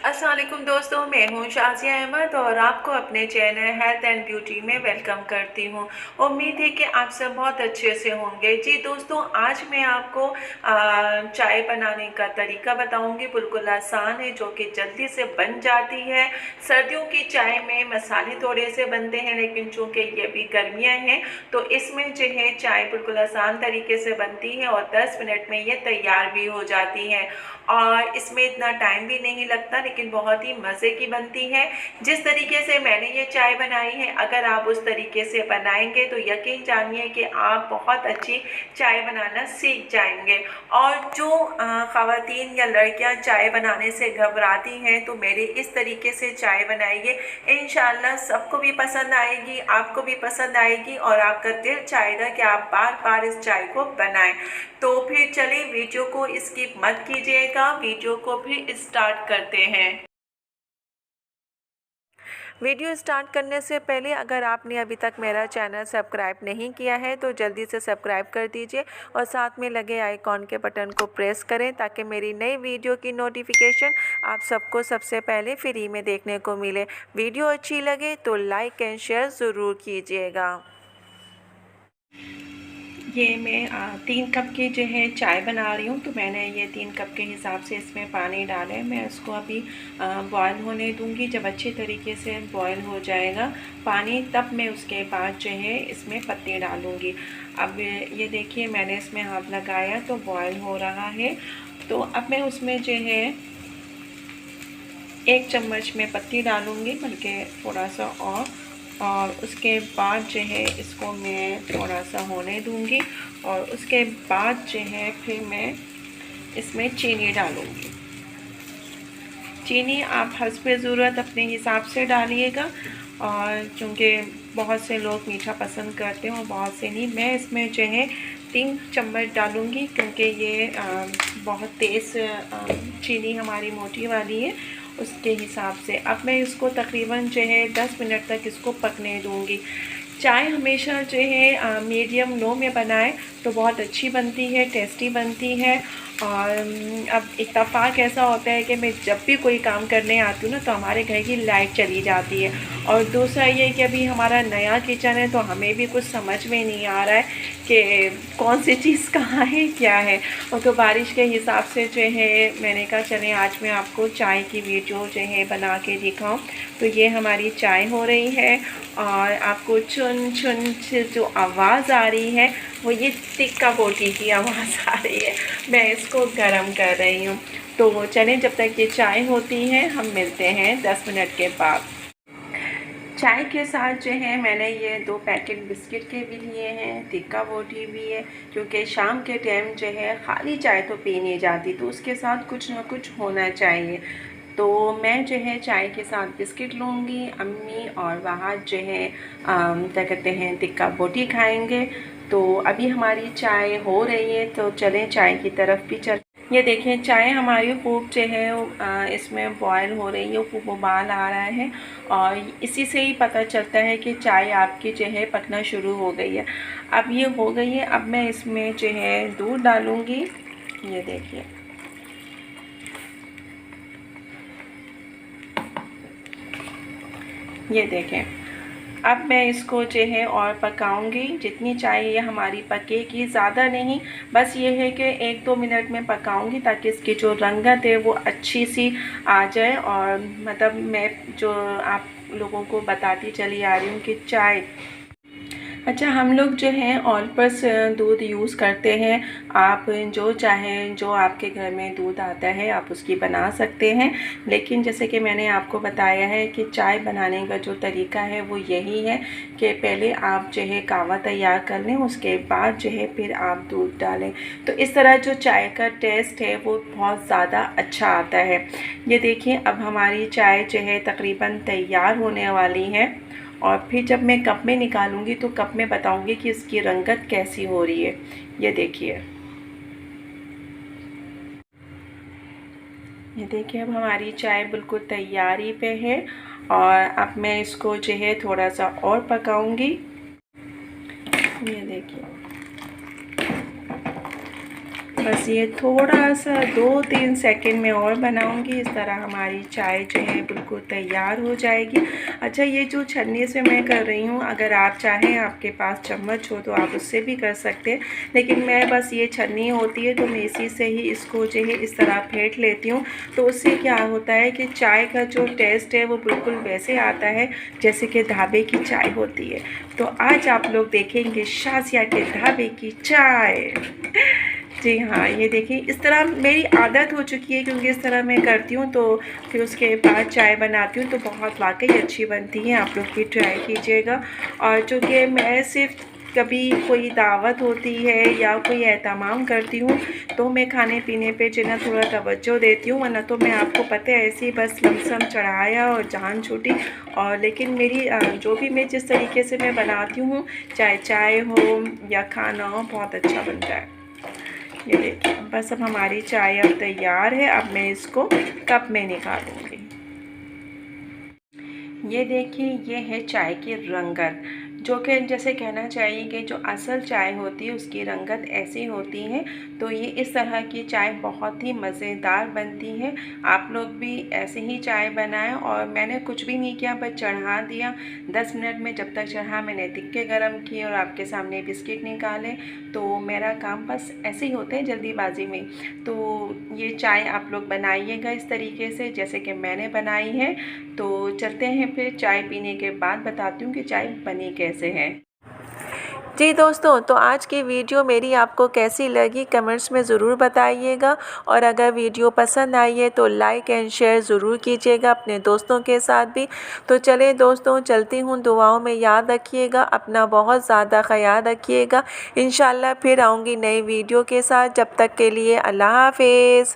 अस्सलाम वालेकुम दोस्तों, मैं हूं शाज़िया अहमद और आपको अपने चैनल हेल्थ एंड ब्यूटी में वेलकम करती हूं। उम्मीद है कि आप सब बहुत अच्छे से होंगे। जी दोस्तों, आज मैं आपको चाय बनाने का तरीका बताऊंगी। बिल्कुल आसान है, जो कि जल्दी से बन जाती है। सर्दियों की चाय में मसाले थोड़े से बनते हैं, लेकिन चूँकि ये भी गर्मियाँ हैं तो इसमें जो है चाय बिल्कुल आसान तरीके से बनती है और 10 मिनट में ये तैयार भी हो जाती है। और इसमें इतना टाइम भी नहीं लगता, लेकिन बहुत ही मज़े की बनती है। जिस तरीके से मैंने ये चाय बनाई है, अगर आप उस तरीके से बनाएंगे तो यकीन जानिए कि आप बहुत अच्छी चाय बनाना सीख जाएंगे। और जो ख़वातीन या लड़कियां चाय बनाने से घबराती हैं, तो मेरे इस तरीके से चाय बनाइए, इंशाल्लाह सबको भी पसंद आएगी, आपको भी पसंद आएगी और आपका दिल चाहेगा कि आप बार बार इस चाय को बनाएं। तो फिर चलिए, वीडियो को स्किप मत कीजिएगा, वीडियो को भी स्टार्ट करते हैं। वीडियो स्टार्ट करने से पहले अगर आपने अभी तक मेरा चैनल सब्सक्राइब नहीं किया है तो जल्दी से सब्सक्राइब कर दीजिए और साथ में लगे आइकॉन के बटन को प्रेस करें, ताकि मेरी नई वीडियो की नोटिफिकेशन आप सबको सबसे पहले फ्री में देखने को मिले। वीडियो अच्छी लगे तो लाइक एंड शेयर ज़रूर कीजिएगा। ये मैं 3 कप की जो है चाय बना रही हूँ, तो मैंने ये 3 कप के हिसाब से इसमें पानी डाला है। मैं उसको अभी बॉयल होने दूँगी। जब अच्छे तरीके से बॉयल हो जाएगा पानी, तब मैं उसके बाद जो है इसमें पत्ती डालूँगी। अब ये देखिए, मैंने इसमें हाथ लगाया तो बॉयल हो रहा है। तो अब मैं उसमें जो है 1 चम्मच में पत्ती डालूँगी, बल्कि थोड़ा सा और उसके बाद जो है इसको मैं थोड़ा सा होने दूंगी और उसके बाद जो है फिर मैं इसमें चीनी डालूंगी। चीनी आप हस्बे ज़रूरत अपने हिसाब से डालिएगा, और क्योंकि बहुत से लोग मीठा पसंद करते हैं और बहुत से नहीं। मैं इसमें जो है 3 चम्मच डालूंगी, क्योंकि ये बहुत तेज़ चीनी हमारी मोटी वाली है, उसके हिसाब से। अब मैं इसको तकरीबन जो है 10 मिनट तक इसको पकने दूंगी। चाय हमेशा जो है मीडियम लो में बनाएं तो बहुत अच्छी बनती है, टेस्टी बनती है। और अब इत्तेफाक ऐसा होता है कि मैं जब भी कोई काम करने आती हूँ ना, तो हमारे घर की लाइट चली जाती है। और दूसरा ये कि अभी हमारा नया किचन है, तो हमें भी कुछ समझ में नहीं आ रहा है कि कौन सी चीज़ कहाँ है, क्या है। और तो बारिश के हिसाब से जो है मैंने कहा चलें आज मैं आपको चाय की वीडियो जो है बना के दिखाऊँ। तो ये हमारी चाय हो रही है और आपको चुन चुन से जो आवाज़ आ रही है वो ये टिक्का बोटी की आवाज़ आ रही है। मैं इसको गरम कर रही हूँ। तो चलें, जब तक ये चाय होती है हम मिलते हैं 10 मिनट के बाद। चाय के साथ जो है मैंने ये 2 पैकेट बिस्किट के भी लिए हैं, टिक्का बोटी भी है, क्योंकि शाम के टाइम जो है खाली चाय तो पी नहीं जाती, तो उसके साथ कुछ ना कुछ होना चाहिए। तो मैं जो है चाय के साथ बिस्किट लूँगी, अम्मी और वहाँ जो है क्या कहते हैं टिक्का बोटी खाएंगे। तो अभी हमारी चाय हो रही है, तो चलें चाय की तरफ भी चल। ये देखें, चाय हमारी खूब जो है इसमें बॉयल हो रही है, खूब उबाल आ रहा है और इसी से ही पता चलता है कि चाय आपकी जो है पकना शुरू हो गई है। अब ये हो गई है। अब मैं इसमें जो है दूध डालूँगी। ये देखिए, ये देखें। अब मैं इसको जो है और पकाऊंगी, जितनी चाहिए हमारी पकेगी, ज़्यादा नहीं। बस ये है कि 1-2 मिनट में पकाऊंगी, ताकि इसकी जो रंगत है वो अच्छी सी आ जाए। और मतलब मैं जो आप लोगों को बताती चली आ रही हूँ कि चाय, अच्छा, हम लोग जो हैं ऑल पर्स दूध यूज़ करते हैं। आप जो चाहें, जो आपके घर में दूध आता है आप उसकी बना सकते हैं। लेकिन जैसे कि मैंने आपको बताया है कि चाय बनाने का जो तरीका है वो यही है कि पहले आप जो है कावा तैयार कर लें, उसके बाद जो है फिर आप दूध डालें। तो इस तरह जो चाय का टेस्ट है वो बहुत ज़्यादा अच्छा आता है। ये देखिए, अब हमारी चाय जो है तकरीबन तैयार होने वाली है। और फिर जब मैं कप में निकालूंगी तो कप में बताऊंगी कि इसकी रंगत कैसी हो रही है। ये देखिए, ये देखिए, अब हमारी चाय बिल्कुल तैयारी पे है और अब मैं इसको जो है थोड़ा सा और पकाऊंगी। ये देखिए, बस ये थोड़ा सा 2-3 सेकंड में और बनाऊंगी। इस तरह हमारी चाय जो है बिल्कुल तैयार हो जाएगी। अच्छा, ये जो छन्नी से मैं कर रही हूँ, अगर आप चाहें, आपके पास चम्मच हो तो आप उससे भी कर सकते हैं, लेकिन मैं बस ये छन्नी होती है तो मैं इसी से ही इसको जो है इस तरह फेंट लेती हूँ। तो उससे क्या होता है कि चाय का जो टेस्ट है वो बिल्कुल वैसे आता है जैसे कि ढाबे की चाय होती है। तो आज आप लोग देखेंगे शाज़िया के ढाबे की चाय। जी हाँ, ये देखिए इस तरह मेरी आदत हो चुकी है, क्योंकि इस तरह मैं करती हूँ तो फिर उसके बाद चाय बनाती हूँ तो बहुत वाकई अच्छी बनती है। आप लोग भी ट्राई कीजिएगा। और चूँकि मैं सिर्फ कभी कोई दावत होती है या कोई एहतमाम करती हूँ तो मैं खाने पीने पे जो ना थोड़ा तवज्जो देती हूँ, वरना तो मैं आपको पता है ऐसे ही बस लमसम चढ़ाया और जान छूटी। और लेकिन मेरी जो भी मैं जिस तरीके से मैं बनाती हूँ, चाहे चाय हो या खाना हो, बहुत अच्छा बनता है। ये देखिए, बस अब हमारी चाय अब तैयार है। अब मैं इसको कप में निकालूंगी। ये देखिए, ये है चाय की रंगत, जो कि जैसे कहना चाहिए कि जो असल चाय होती है उसकी रंगत ऐसी होती है। तो ये इस तरह की चाय बहुत ही मज़ेदार बनती है। आप लोग भी ऐसे ही चाय बनाएं। और मैंने कुछ भी नहीं किया, बस चढ़ा दिया। 10 मिनट में जब तक चढ़ा मैंने तिक्के गरम किए और आपके सामने बिस्किट निकाले। तो मेरा काम बस ऐसे ही होते हैं जल्दीबाजी में। तो ये चाय आप लोग बनाइएगा इस तरीके से जैसे कि मैंने बनाई है। तो चलते हैं, फिर चाय पीने के बाद बताती हूँ कि चाय बनी कैसे है। जी दोस्तों, तो आज की वीडियो मेरी आपको कैसी लगी कमेंट्स में ज़रूर बताइएगा। और अगर वीडियो पसंद आई है तो लाइक एंड शेयर ज़रूर कीजिएगा अपने दोस्तों के साथ भी। तो चलें दोस्तों, चलती हूँ, दुआओं में याद रखिएगा, अपना बहुत ज़्यादा ख्याल रखिएगा। इंशाल्लाह फिर आऊँगी नई वीडियो के साथ। जब तक के लिए अल्लाह हाफिज़।